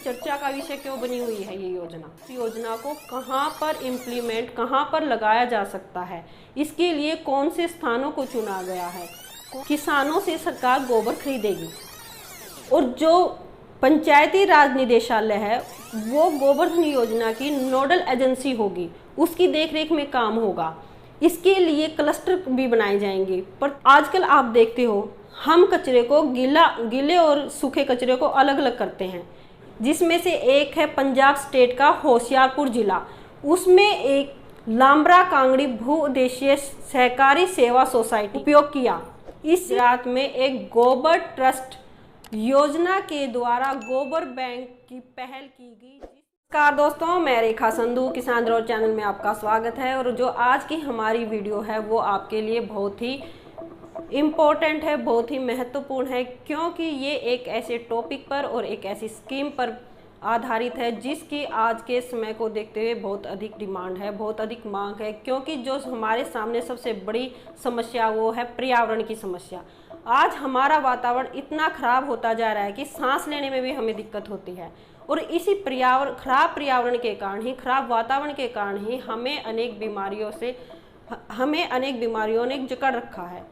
चर्चा का विषय क्यों बनी हुई है ये योजना? इस योजना को कहाँ पर इम्प्लीमेंट, कहाँ पर लगाया जा सकता है, इसके लिए कौन से स्थानों को चुना गया है। किसानों से सरकार गोबर खरीदेगी और जो पंचायती राज निदेशालय है वो गोबर धन योजना की नोडल एजेंसी होगी, उसकी देखरेख में काम होगा। इसके लिए क्लस्टर भी बनाए जाएंगे। पर आजकल आप देखते हो हम कचरे को गीले और सूखे कचरे को अलग अलग करते हैं, जिसमें से एक है पंजाब स्टेट का होशियारपुर जिला। उसमें एक लांबरा कांगड़ी भू उद्देशीय सहकारी सेवा सोसाइटी उपयोग किया। इस रात में एक गोबर ट्रस्ट योजना के द्वारा गोबर बैंक की पहल की गई। नमस्कार दोस्तों, मैं रेखा संधू किसान दौड़ चैनल में आपका स्वागत है। और जो आज की हमारी वीडियो है वो आपके लिए बहुत ही इम्पोर्टेंट है, बहुत ही महत्वपूर्ण है, क्योंकि ये एक ऐसे टॉपिक पर और एक ऐसी स्कीम पर आधारित है जिसकी आज के समय को देखते हुए बहुत अधिक डिमांड है, बहुत अधिक मांग है। क्योंकि जो हमारे सामने सबसे बड़ी समस्या वो है पर्यावरण की समस्या। आज हमारा वातावरण इतना खराब होता जा रहा है कि सांस लेने में भी हमें दिक्कत होती है। और इसी खराब पर्यावरण के कारण ही, खराब वातावरण के कारण ही हमें अनेक बीमारियों ने जकड़ रखा है।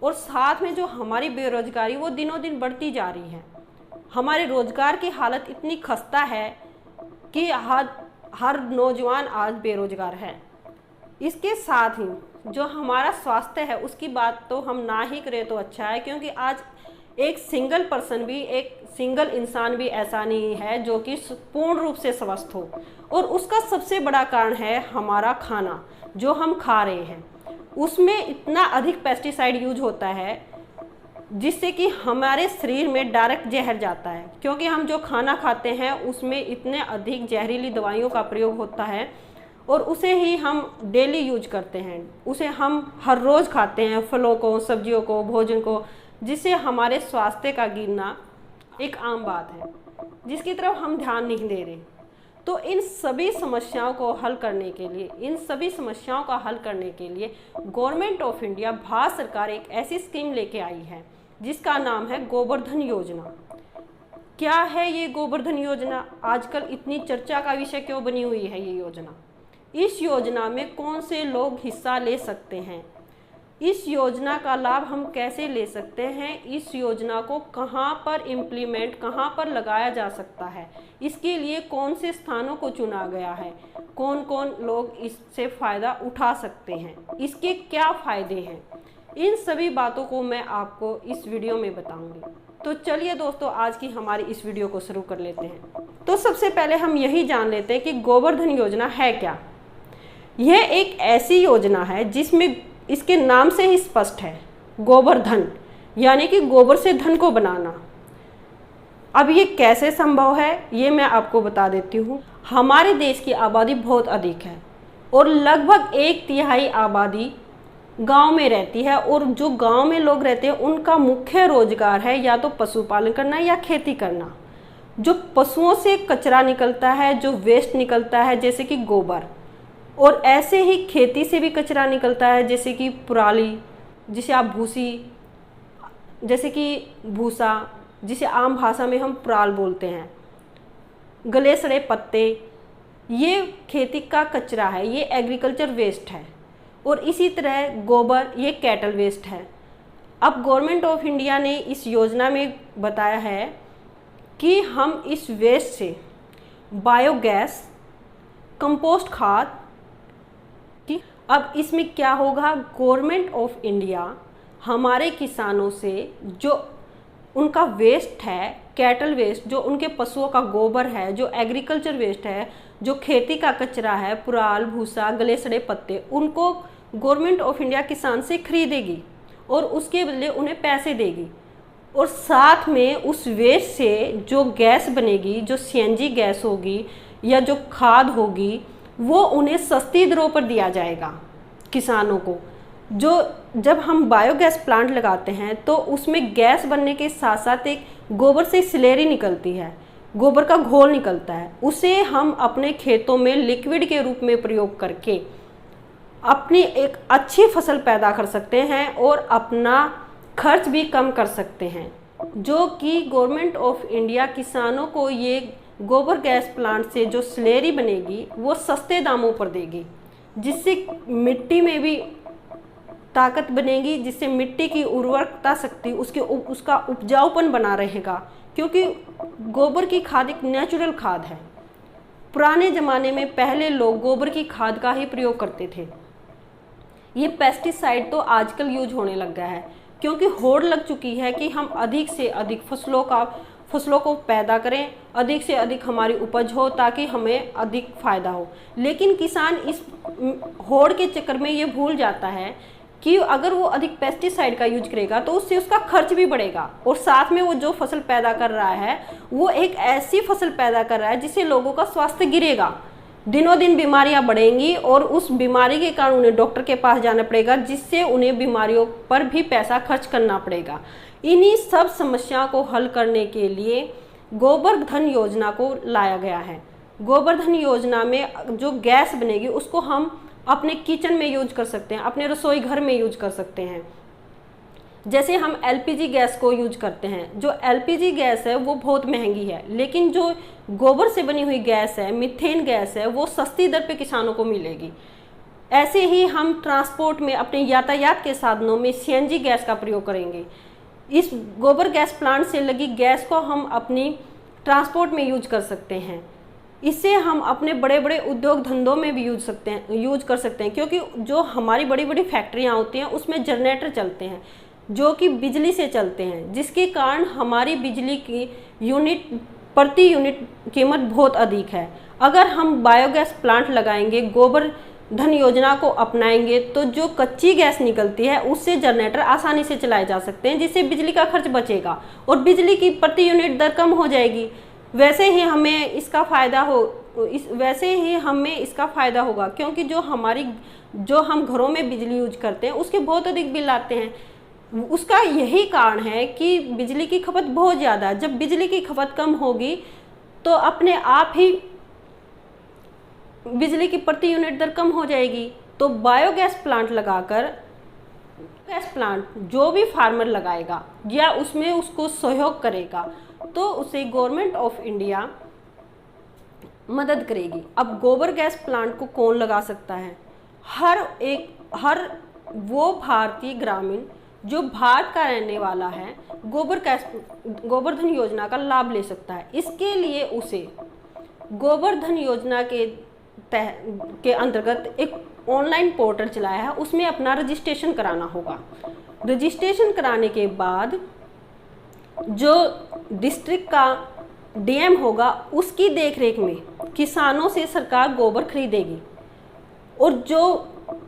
और साथ में जो हमारी बेरोजगारी वो दिनों दिन बढ़ती जा रही है। हमारे रोजगार की हालत इतनी खस्ता है कि हर नौजवान आज बेरोजगार है। इसके साथ ही जो हमारा स्वास्थ्य है उसकी बात तो हम ना ही करें तो अच्छा है, क्योंकि आज एक सिंगल इंसान भी ऐसा नहीं है जो कि पूर्ण रूप से स्वस्थ हो। और उसका सबसे बड़ा कारण है हमारा खाना जो हम खा रहे हैं। उसमें इतना अधिक पेस्टिसाइड यूज होता है जिससे कि हमारे शरीर में डायरेक्ट जहर जाता है। क्योंकि हम जो खाना खाते हैं उसमें इतने अधिक जहरीली दवाइयों का प्रयोग होता है और उसे ही हम डेली यूज करते हैं। उसे हम हर रोज़ खाते हैं, फलों को, सब्जियों को, भोजन को, जिससे हमारे स्वास्थ्य का गिरना एक आम बात है जिसकी तरफ हम ध्यान नहीं दे रहे। तो इन सभी समस्याओं का हल करने के लिए गवर्नमेंट ऑफ इंडिया, भारत सरकार एक ऐसी स्कीम लेके आई है जिसका नाम है गोबरधन योजना। क्या है ये गोबरधन योजना? आजकल इतनी चर्चा का विषय क्यों बनी हुई है ये योजना? इस योजना में कौन से लोग हिस्सा ले सकते हैं? इस योजना का लाभ हम कैसे ले सकते हैं? इस योजना को कहाँ पर लगाया जा सकता है? इसके लिए कौन से स्थानों को चुना गया है? कौन कौन लोग इससे फ़ायदा उठा सकते हैं? इसके क्या फ़ायदे हैं? इन सभी बातों को मैं आपको इस वीडियो में बताऊंगी। तो चलिए दोस्तों, आज की हमारी इस वीडियो को शुरू कर लेते हैं। तो सबसे पहले हम यही जान लेते हैं कि गोबरधन योजना है क्या। यह एक ऐसी योजना है जिसमें इसके नाम से ही स्पष्ट है, गोबरधन यानी कि गोबर से धन को बनाना। अब ये कैसे संभव है ये मैं आपको बता देती हूँ। हमारे देश की आबादी बहुत अधिक है और लगभग 1/3 आबादी गांव में रहती है। और जो गांव में लोग रहते हैं उनका मुख्य रोजगार है या तो पशुपालन करना या खेती करना। जो पशुओं से कचरा निकलता है, जो वेस्ट निकलता है जैसे कि गोबर, और ऐसे ही खेती से भी कचरा निकलता है जैसे कि पराली, जिसे आप भूसा, जिसे आम भाषा में हम पराल बोलते हैं, गले सड़े पत्ते, ये खेती का कचरा है, ये एग्रीकल्चर वेस्ट है। और इसी तरह गोबर, ये कैटल वेस्ट है। अब गवर्नमेंट ऑफ इंडिया ने इस योजना में बताया है कि हम इस वेस्ट से बायोगैस, कंपोस्ट खाद की। अब इसमें क्या होगा, गवर्नमेंट ऑफ इंडिया हमारे किसानों से जो उनका वेस्ट है, कैटल वेस्ट, जो उनके पशुओं का गोबर है, जो एग्रीकल्चर वेस्ट है, जो खेती का कचरा है, पुराल, भूसा, गले सड़े पत्ते, उनको गवर्नमेंट ऑफ इंडिया किसान से खरीदेगी और उसके बदले उन्हें पैसे देगी। और साथ में उस वेस्ट से जो गैस बनेगी, जो सीएनजी गैस होगी या जो खाद होगी, वो उन्हें सस्ती दरों पर दिया जाएगा किसानों को। जब हम बायोगैस प्लांट लगाते हैं तो उसमें गैस बनने के साथ साथ एक गोबर से स्लरी निकलती है, गोबर का घोल निकलता है। उसे हम अपने खेतों में लिक्विड के रूप में प्रयोग करके अपनी एक अच्छी फसल पैदा कर सकते हैं और अपना खर्च भी कम कर सकते हैं। जो कि गवर्नमेंट ऑफ इंडिया किसानों को ये गोबर गैस प्लांट से जो स्लरी बनेगी वो सस्ते दामों पर देगी, जिससे मिट्टी में भी ताकत बनेगी, जिससे मिट्टी की उर्वरकता शक्ति उसका उपजाऊपन बना रहेगा, क्योंकि गोबर की खाद एक नेचुरल खाद है। पुराने ज़माने में पहले लोग गोबर की खाद का ही प्रयोग करते थे। ये पेस्टिसाइड तो आजकल यूज होने लग गया है, क्योंकि होड़ लग चुकी है कि हम अधिक से अधिक फसलों को पैदा करें, अधिक से अधिक हमारी उपज हो ताकि हमें अधिक फ़ायदा हो। लेकिन किसान इस होड़ के चक्कर में ये भूल जाता है कि अगर वो अधिक पेस्टिसाइड का यूज करेगा तो उससे उसका खर्च भी बढ़ेगा, और साथ में वो जो फसल पैदा कर रहा है वो एक ऐसी फसल पैदा कर रहा है जिससे लोगों का स्वास्थ्य गिरेगा, दिनों दिन बीमारियां बढ़ेंगी और उस बीमारी के कारण उन्हें डॉक्टर के पास जाना पड़ेगा, जिससे उन्हें बीमारियों पर भी पैसा खर्च करना पड़ेगा। इन्हीं सब समस्याओं को हल करने के लिए गोबर धन योजना को लाया गया है। गोबर धन योजना में जो गैस बनेगी उसको हम अपने किचन में यूज कर सकते हैं, अपने रसोई घर में यूज कर सकते हैं। जैसे हम एलपीजी गैस को यूज करते हैं, जो एलपीजी गैस है वो बहुत महंगी है, लेकिन जो गोबर से बनी हुई गैस है, मीथेन गैस है, वो सस्ती दर पे किसानों को मिलेगी। ऐसे ही हम ट्रांसपोर्ट में, अपने यातायात के साधनों में सीएनजी गैस का प्रयोग करेंगे। इस गोबर गैस प्लांट से लगी गैस को हम अपनी ट्रांसपोर्ट में यूज कर सकते हैं। इससे हम अपने बड़े बड़े उद्योग धंधों में भी यूज कर सकते हैं, क्योंकि जो हमारी बड़ी बड़ी फैक्ट्रियाँ होती हैं उसमें जनरेटर चलते हैं जो कि बिजली से चलते हैं, जिसके कारण हमारी बिजली की प्रति यूनिट कीमत बहुत अधिक है। अगर हम बायोगैस प्लांट लगाएंगे, गोबर धन योजना को अपनाएंगे, तो जो कच्ची गैस निकलती है उससे जनरेटर आसानी से चलाए जा सकते हैं, जिससे बिजली का खर्च बचेगा और बिजली की प्रति यूनिट दर कम हो जाएगी। वैसे ही हमें इसका फ़ायदा होगा, क्योंकि जो हम घरों में बिजली यूज करते हैं उसके बहुत अधिक बिल आते हैं। उसका यही कारण है कि बिजली की खपत बहुत ज़्यादा है। जब बिजली की खपत कम होगी तो अपने आप ही बिजली की प्रति यूनिट दर कम हो जाएगी। तो बायोगैस प्लांट लगाकर, गैस प्लांट जो भी फार्मर लगाएगा या उसमें उसको सहयोग करेगा तो उसे गवर्नमेंट ऑफ इंडिया मदद करेगी। अब गोबर गैस प्लांट को कौन लगा सकता है? हर वो भारतीय ग्रामीण जो भारत का रहने वाला है गोबर धन योजना का लाभ ले सकता है। इसके लिए उसे गोबर धन योजना के अंतर्गत एक ऑनलाइन पोर्टल चलाया है, उसमें अपना रजिस्ट्रेशन कराना होगा। रजिस्ट्रेशन कराने के बाद जो डिस्ट्रिक्ट का डीएम होगा उसकी देखरेख में किसानों से सरकार गोबर खरीदेगी, और जो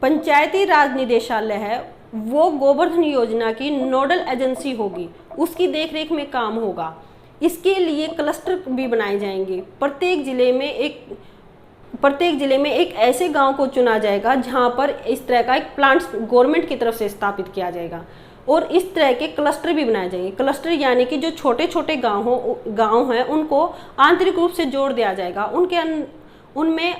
पंचायती राज निदेशालय है वो गोबर धन योजना की नोडल एजेंसी होगी, उसकी देखरेख में काम होगा। इसके लिए क्लस्टर भी बनाए जाएंगे। प्रत्येक जिले में एक ऐसे गांव को चुना जाएगा जहां पर इस तरह का एक प्लांट गवर्नमेंट की तरफ से स्थापित किया जाएगा, और इस तरह के क्लस्टर भी बनाए जाएंगे। क्लस्टर यानी कि जो छोटे छोटे गांव हैं उनको आंतरिक रूप से जोड़ दिया जाएगा, उनमें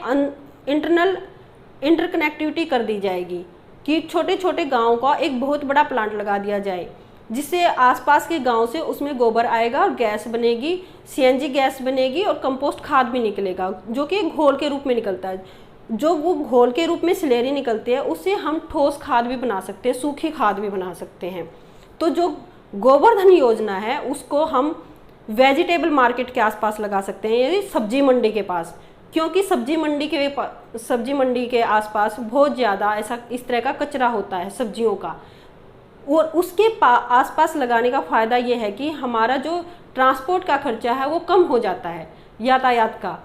इंटरकनेक्टिविटी कर दी जाएगी कि छोटे छोटे गाँव का एक बहुत बड़ा प्लांट लगा दिया जाए, जिससे आसपास के गांव से उसमें गोबर आएगा और गैस बनेगी, सीएनजी गैस बनेगी और कंपोस्ट खाद भी निकलेगा, जो कि घोल के रूप में निकलता है। जो वो घोल के रूप में स्लरी निकलती है उससे हम ठोस खाद भी बना सकते हैं, सूखी खाद भी बना सकते हैं। तो जो गोबर धन योजना है उसको हम वेजिटेबल मार्केट के आसपास लगा सकते हैं, यानी सब्जी मंडी के पास, क्योंकि सब्जी मंडी के आसपास बहुत ज़्यादा इस तरह का कचरा होता है सब्जियों का, और उसके आसपास लगाने का फ़ायदा ये है कि हमारा जो ट्रांसपोर्ट का खर्चा है वो कम हो जाता है, यातायात का।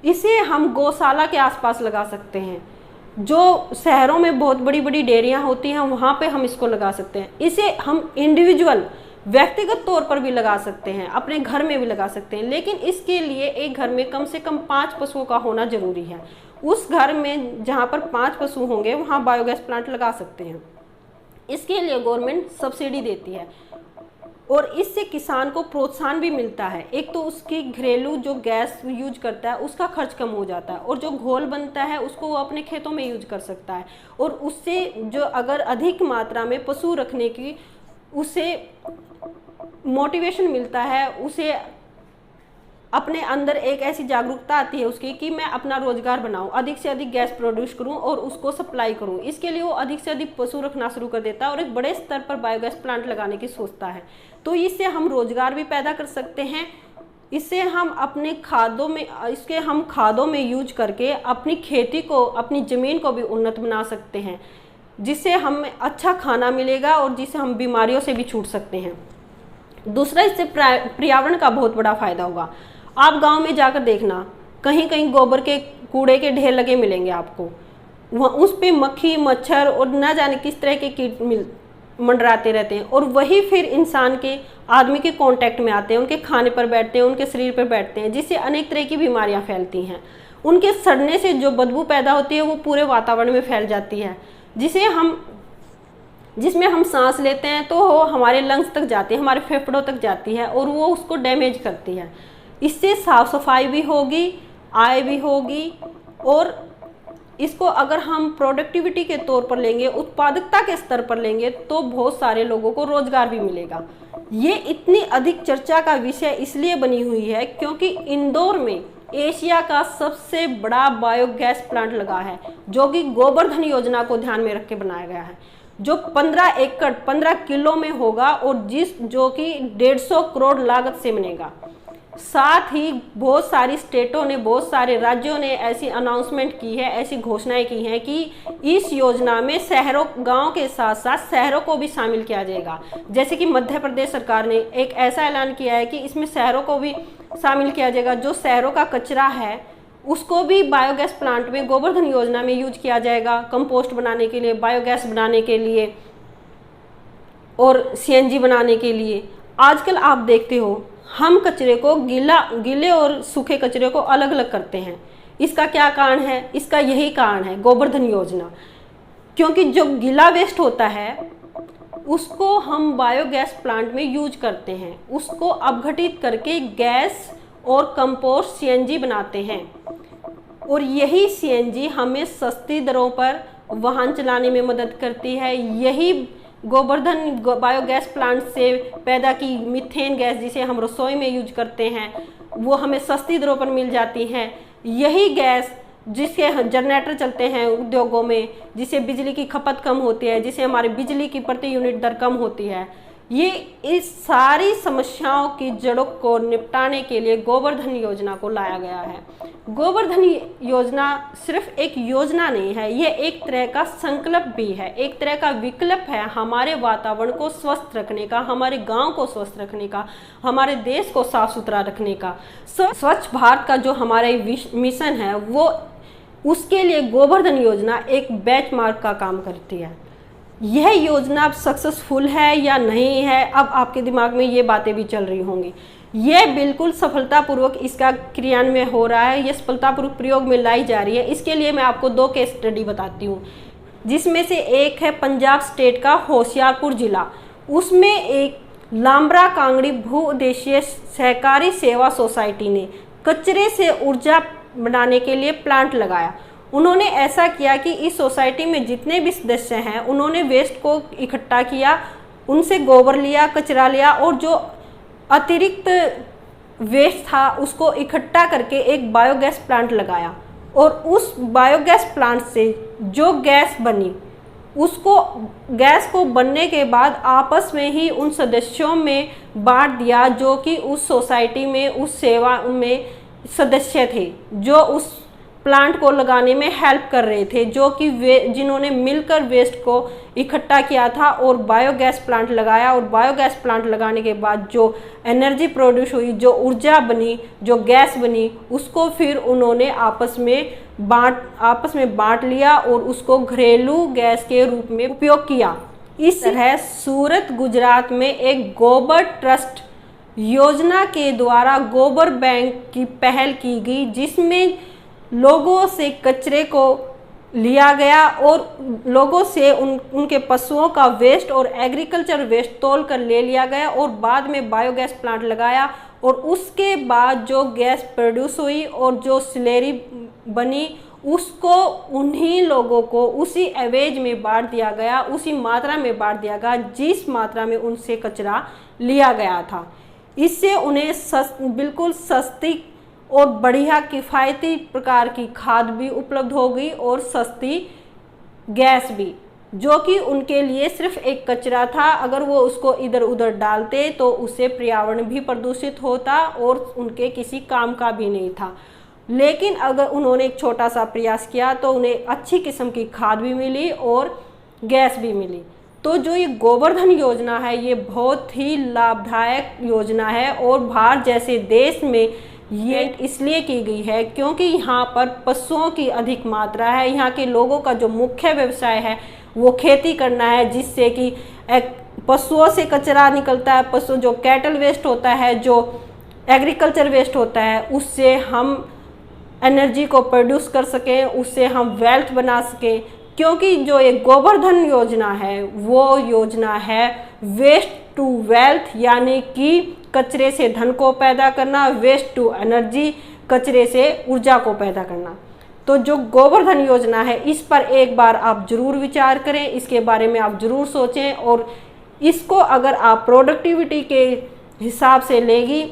इसे हम गौशाला के आसपास लगा सकते हैं। जो शहरों में बहुत बड़ी बड़ी डेयरियाँ होती हैं वहाँ पे हम इसको लगा सकते हैं। इसे हम इंडिविजुअल व्यक्तिगत तौर पर भी लगा सकते हैं, अपने घर में भी लगा सकते हैं, लेकिन इसके लिए एक घर में कम से कम 5 पशुओं का होना जरूरी है। उस घर में जहाँ पर 5 पशु होंगे वहाँ बायोगैस प्लांट लगा सकते हैं। इसके लिए गवर्नमेंट सब्सिडी देती है और इससे किसान को प्रोत्साहन भी मिलता है। एक तो उसकी घरेलू जो गैस यूज करता है उसका खर्च कम हो जाता है, और जो घोल बनता है उसको वो अपने खेतों में यूज कर सकता है, और उससे जो अगर अधिक मात्रा में पशु रखने की मोटिवेशन मिलता है, उसे अपने अंदर एक ऐसी जागरूकता आती है उसकी कि मैं अपना रोजगार बनाऊं, अधिक से अधिक गैस प्रोड्यूस करूं और उसको सप्लाई करूं। इसके लिए वो अधिक से अधिक पशु रखना शुरू कर देता है और एक बड़े स्तर पर बायोगैस प्लांट लगाने की सोचता है। तो इससे हम रोजगार भी पैदा कर सकते हैं, इससे हम अपने खादों में यूज करके अपनी खेती को, अपनी ज़मीन को भी उन्नत बना सकते हैं, जिससे हमें अच्छा खाना मिलेगा और जिससे हम बीमारियों से भी छूट सकते हैं। दूसरा, इससे पर्यावरण का बहुत बड़ा फायदा होगा। आप गांव में जाकर देखना, कहीं कहीं गोबर के कूड़े के ढेर लगे मिलेंगे आपको, वहाँ उस पे मक्खी, मच्छर और न जाने किस तरह के कीट मंडराते रहते हैं, और वही फिर इंसान के, आदमी के कांटेक्ट में आते हैं, उनके खाने पर बैठते हैं, उनके शरीर पर बैठते हैं, जिससे अनेक तरह की बीमारियां फैलती हैं। उनके सड़ने से जो बदबू पैदा होती है वो पूरे वातावरण में फैल जाती है, जिसमें हम सांस लेते हैं तो वो हमारे लंग्स तक जाती है, हमारे फेफड़ों तक जाती है और वो उसको डैमेज करती है। इससे साफ सफाई भी होगी, आय भी होगी, और इसको अगर हम प्रोडक्टिविटी के तौर पर लेंगे, उत्पादकता के स्तर पर लेंगे, तो बहुत सारे लोगों को रोजगार भी मिलेगा। ये इतनी अधिक चर्चा का विषय इसलिए बनी हुई है क्योंकि इंदौर में एशिया का सबसे बड़ा बायोगैस प्लांट लगा है, जो कि गोवर्धन योजना को ध्यान में रख के बनाया गया है, जो 15 एकड़ 15 किलो में होगा और जो कि 150 करोड़ लागत से बनेगा। साथ ही बहुत सारी स्टेटों ने, बहुत सारे राज्यों ने ऐसी अनाउंसमेंट की है, ऐसी घोषणाएं की हैं कि इस योजना में शहरों, गांव के साथ साथ शहरों को भी शामिल किया जाएगा। जैसे कि मध्य प्रदेश सरकार ने एक ऐसा ऐलान किया है कि इसमें शहरों को भी शामिल किया जाएगा। जो शहरों का कचरा है उसको भी बायोगैस प्लांट में, गोवर्धन योजना में यूज किया जाएगा, कंपोस्ट बनाने के लिए, बायोगैस बनाने के लिए और सीएनजी बनाने के लिए। आजकल आप देखते हो हम कचरे को गीले और सूखे कचरे को अलग अलग करते हैं। इसका क्या कारण है? इसका यही कारण है, गोवर्धन योजना। क्योंकि जो गीला वेस्ट होता है उसको हम बायोगैस प्लांट में यूज करते हैं, उसको अपघटित करके गैस और कंपोस्ट सीएनजी बनाते हैं, और यही सीएनजी हमें सस्ती दरों पर वाहन चलाने में मदद करती है। यही गोवर्धन बायोगैस प्लांट से पैदा की मीथेन गैस, जिसे हम रसोई में यूज करते हैं, वो हमें सस्ती दरों पर मिल जाती है। यही गैस जिसके जनरेटर चलते हैं उद्योगों में, जिससे बिजली की खपत कम होती है, जिससे हमारी बिजली की प्रति यूनिट दर कम होती है, ये इस सारी समस्याओं की जड़ों को निपटाने के लिए गोवर्धन योजना को लाया गया है। गोवर्धन योजना सिर्फ एक योजना नहीं है, ये एक तरह का संकल्प भी है, एक तरह का विकल्प है हमारे वातावरण को स्वस्थ रखने का, हमारे गांव को स्वस्थ रखने का, हमारे देश को साफ सुथरा रखने का। स्वच्छ भारत का जो हमारा मिशन है वो, उसके लिए गोवर्धन योजना एक बेंचमार्क का काम करती है। यह योजना अब सक्सेसफुल है या नहीं है, अब आपके दिमाग में ये बातें भी चल रही होंगी। यह बिल्कुल सफलतापूर्वक इसका क्रियान्वयन हो रहा है, यह सफलतापूर्वक प्रयोग में लाई जा रही है। इसके लिए मैं आपको 2 केस स्टडी बताती हूँ, जिसमें से एक है पंजाब स्टेट का होशियारपुर जिला। उसमें एक लांबरा कांगड़ी भू उद्देशीय सहकारी सेवा सोसाइटी ने कचरे से ऊर्जा बनाने के लिए प्लांट लगाया। उन्होंने ऐसा किया कि इस सोसाइटी में जितने भी सदस्य हैं उन्होंने वेस्ट को इकट्ठा किया, उनसे गोबर लिया, कचरा लिया, और जो अतिरिक्त वेस्ट था उसको इकट्ठा करके एक बायोगैस प्लांट लगाया। और उस बायोगैस प्लांट से जो गैस बनी, उसको गैस को बनने के बाद आपस में ही उन सदस्यों में बांट दिया जो कि उस सोसाइटी में, उस सेवा में सदस्य थे, जो उस प्लांट को लगाने में हेल्प कर रहे थे, जो कि जिन्होंने मिलकर वेस्ट को इकट्ठा किया था और बायोगैस प्लांट लगाया। और बायोगैस प्लांट लगाने के बाद जो एनर्जी प्रोड्यूस हुई, जो ऊर्जा बनी, जो गैस बनी, उसको फिर उन्होंने आपस में बांट लिया और उसको घरेलू गैस के रूप में उपयोग किया। इस तरह सूरत, गुजरात में एक गोबर ट्रस्ट योजना के द्वारा गोबर बैंक की पहल की गई, जिसमें लोगों से कचरे को लिया गया और लोगों से उनके पशुओं का वेस्ट और एग्रीकल्चर वेस्ट तोल कर ले लिया गया और बाद में बायोगैस प्लांट लगाया। और उसके बाद जो गैस प्रोड्यूस हुई और जो स्लरी बनी, उसको उन्हीं लोगों को उसी एवरेज में बांट दिया गया, उसी मात्रा में बांट दिया गया जिस मात्रा में उनसे कचरा लिया गया था। इससे उन्हें बिल्कुल सस्ती और बढ़िया किफ़ायती प्रकार की खाद भी उपलब्ध हो गई और सस्ती गैस भी, जो कि उनके लिए सिर्फ एक कचरा था। अगर वो उसको इधर उधर डालते तो उससे पर्यावरण भी प्रदूषित होता और उनके किसी काम का भी नहीं था। लेकिन अगर उन्होंने एक छोटा सा प्रयास किया तो उन्हें अच्छी किस्म की खाद भी मिली और गैस भी मिली। तो जो ये गोवर्धन योजना है ये बहुत ही लाभदायक योजना है और भारत जैसे देश में ये इसलिए की गई है क्योंकि यहाँ पर पशुओं की अधिक मात्रा है। यहाँ के लोगों का जो मुख्य व्यवसाय है वो खेती करना है, जिससे कि पशुओं से कचरा निकलता है, पशु जो कैटल वेस्ट होता है, जो एग्रीकल्चर वेस्ट होता है, उससे हम एनर्जी को प्रोड्यूस कर सकें, उससे हम वेल्थ बना सकें। क्योंकि जो एक गोवर्धन योजना है वो योजना है वेस्ट टू वेल्थ, यानी कि कचरे से धन को पैदा करना, वेस्ट टू एनर्जी, कचरे से ऊर्जा को पैदा करना। तो जो गोवर्धन योजना है इस पर एक बार आप जरूर विचार करें, इसके बारे में आप जरूर सोचें और इसको अगर आप प्रोडक्टिविटी के हिसाब से लेगी,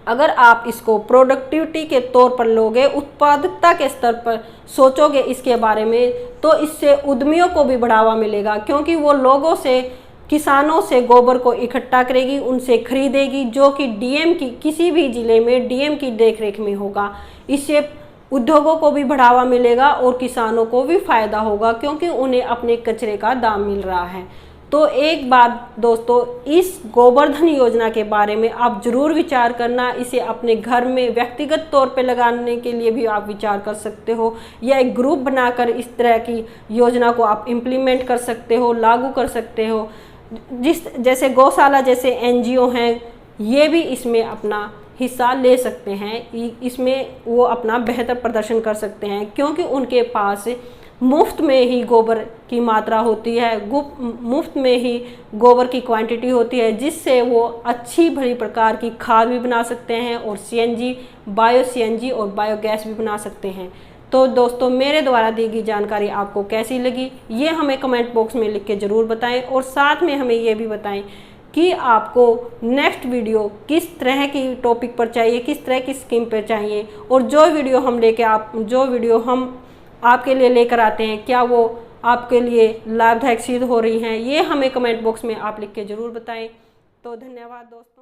अगर आप इसको प्रोडक्टिविटी के तौर पर लोगे, उत्पादकता के स्तर पर सोचोगे इसके बारे में, तो इससे उद्यमियों को भी बढ़ावा मिलेगा क्योंकि वो लोगों से, किसानों से गोबर को इकट्ठा करेगी, उनसे खरीदेगी, जो कि डीएम की किसी भी ज़िले में डीएम की देखरेख में होगा। इससे उद्योगों को भी बढ़ावा मिलेगा और किसानों को भी फायदा होगा क्योंकि उन्हें अपने कचरे का दाम मिल रहा है। तो एक बार दोस्तों इस गोवर्धन योजना के बारे में आप जरूर विचार करना। इसे अपने घर में व्यक्तिगत तौर पे लगाने के लिए भी आप विचार कर सकते हो या एक ग्रुप बनाकर इस तरह की योजना को आप इम्प्लीमेंट कर सकते हो, लागू कर सकते हो। जैसे गौशाला जैसे एनजीओ हैं, ये भी इसमें अपना हिस्सा ले सकते हैं, इसमें वो अपना बेहतर प्रदर्शन कर सकते हैं क्योंकि उनके पास मुफ्त में ही गोबर की मात्रा होती है, मुफ्त में ही गोबर की क्वांटिटी होती है, जिससे वो अच्छी भली प्रकार की खाद भी बना सकते हैं और सीएनजी, बायो सीएनजी और बायोगैस भी बना सकते हैं। तो दोस्तों मेरे द्वारा दी गई जानकारी आपको कैसी लगी ये हमें कमेंट बॉक्स में लिख के ज़रूर बताएं और साथ में हमें ये भी बताएं कि आपको नेक्स्ट वीडियो किस तरह की टॉपिक पर चाहिए, किस तरह की स्कीम पर चाहिए और जो वीडियो हम आपके लिए लेकर आते हैं क्या वो आपके लिए लाभदायक सिद्ध हो रही हैं, ये हमें कमेंट बॉक्स में आप लिख के ज़रूर बताएं। तो धन्यवाद दोस्तों।